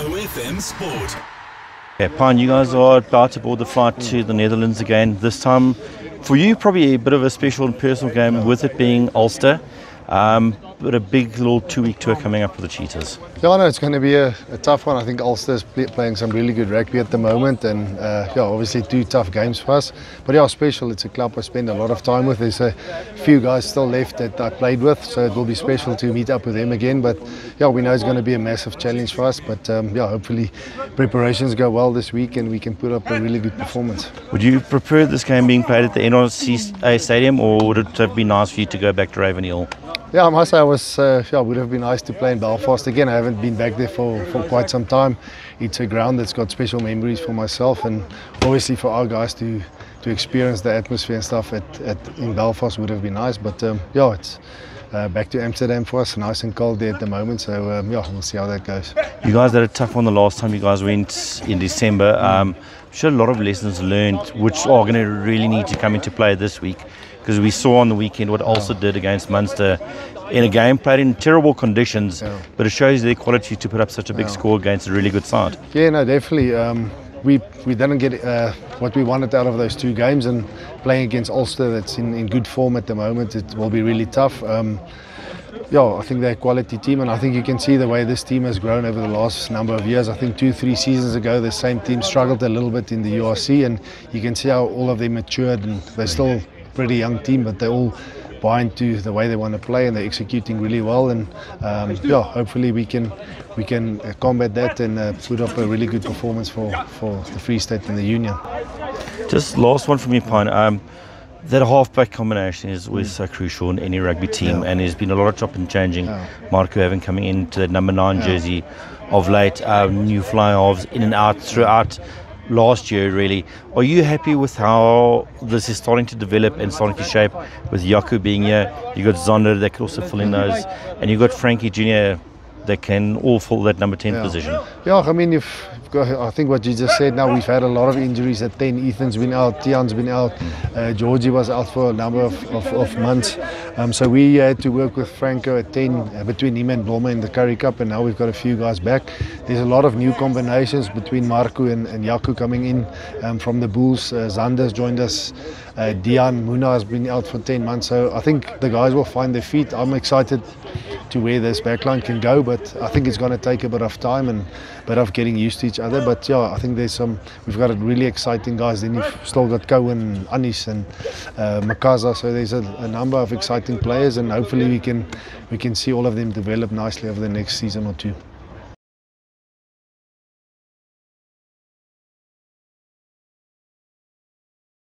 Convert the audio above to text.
OFM Sport. Yeah, Pine, you guys are about to board the flight to the Netherlands again. This time, for you, probably a bit of a special and personal game, with it being Ulster. But a big little 2-week tour coming up with the Cheetahs. Yeah, I know it's going to be a tough one. I think Ulster's playing some really good rugby at the moment, and obviously 2 tough games for us. But yeah, special. It's a club I spend a lot of time with. There's a few guys still left that I played with, so it will be special to meet up with them again. But yeah, we know it's going to be a massive challenge for us. But hopefully preparations go well this week and we can put up a really good performance. Would you prefer this game being played at the NRC Stadium, or would it have been nice for you to go back to Ravenhill? Yeah, I must say it would have been nice to play in Belfast again. I haven't been back there for quite some time. It's a ground that's got special memories for myself, and obviously for our guys to experience the atmosphere and stuff in Belfast would have been nice. But it's back to Amsterdam for us, nice and cold there at the moment. So we'll see how that goes. You guys had a tough one the last time you guys went in December. I'm sure a lot of lessons learned, which are going to really need to come into play this week. Because we saw on the weekend what Ulster did against Munster in a game played in terrible conditions, but it shows their quality to put up such a big score against a really good side. Yeah, no, definitely. We didn't get what we wanted out of those 2 games, and playing against Ulster that's in good form at the moment, it will be really tough. I think they're a quality team, and I think you can see the way this team has grown over the last number of years. I think 2-3 seasons ago the same team struggled a little bit in the URC, and you can see how all of them matured, and they're still pretty young team, but they all buy into the way they want to play, and they're executing really well. And hopefully we can combat that and put up a really good performance for the Free State and the Union. Just last one from me, Pine. That halfback combination is always so crucial in any rugby team, and there's been a lot of chop and changing. Marco Evan coming into that number 9 jersey of late, new fly halves in and out throughout last year, really. Are you happy with how this is starting to develop and starting to shape, with Jaco being here? You got Zonder that could also fill in those, and you got Frankie Jr. that can all fill that number 10 position. Yeah, I mean, I think what you just said now, we've had a lot of injuries at 10. Ethan's been out, Tian's been out, Georgie was out for a number of months. So we had to work with Franco at 10, between him and Bloma in the Currie Cup, and now we've got a few guys back. There's a lot of new combinations between Marco and Jaco coming in from the Bulls. Zander's joined us. Dian Muna has been out for 10 months. So I think the guys will find their feet. I'm excited to where this backline can go, but I think it's going to take a bit of time and a bit of getting used to each other. But yeah, I think we've got really exciting guys. Then you've still got Cohen, Anis and Makaza, so there's a number of exciting players, and hopefully we can see all of them develop nicely over the next season or 2.